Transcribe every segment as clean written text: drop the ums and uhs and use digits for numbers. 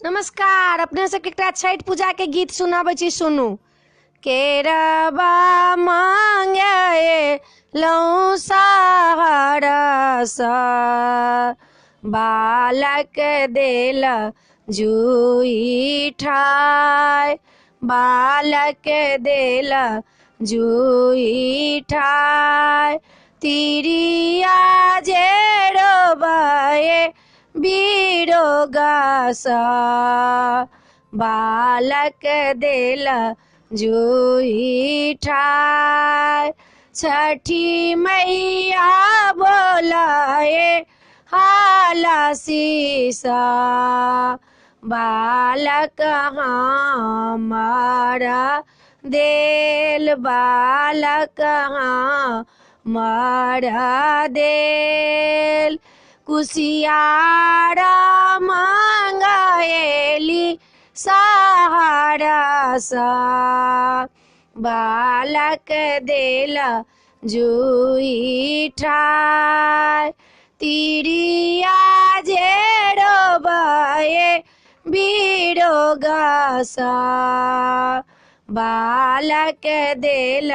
नमस्कार। अपने सबके एकटा छठ पूजा के गीत सुनाबै छी, सुनू। केरबा मांगे लौ सहरस, बालक देल जुई ठाय, बालक देल जुई ठाय। तिरिया जेरो बये बीरो गास, बालक देल जुई ठाय। छठी मैया बोलाए हाला सीसा, बालक हमारा देल, बालक हमारा देल। कुसियारा मांगेली सहरस, बालक देल जुई ठाय। तिरिया जेरो बये बीरो गास, बालक देल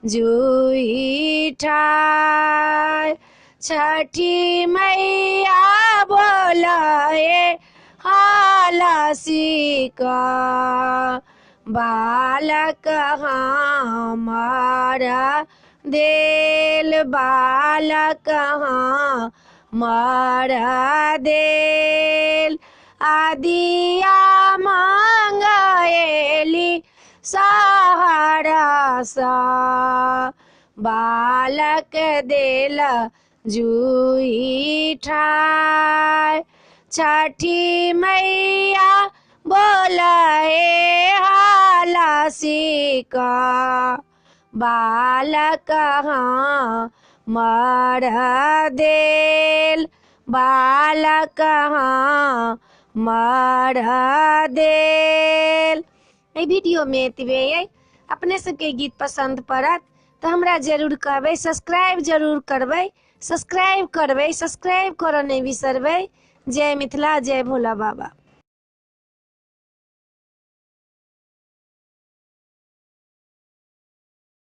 जुई ठाय। छठी मैया बोलाए हाला सीका, बालक हमारा देल, बालक हमारा देल। आदिया मांगेली सहरस, बालक देल जुई ठाय। छठी मैया बोलाए हाला सीका, बालक हमारा देल, बालक हमारा देल। एहि वीडियो में एतबे। अपने सबके गीत पसंद पड़त तो हमरा जरूर कहबै, सब्सक्राइब जरूर करबै, सब्सक्राइब करबै, सब्सक्राइब करऽ नहीं बिसरबै। जय मिथिला, जय भोला बाबा।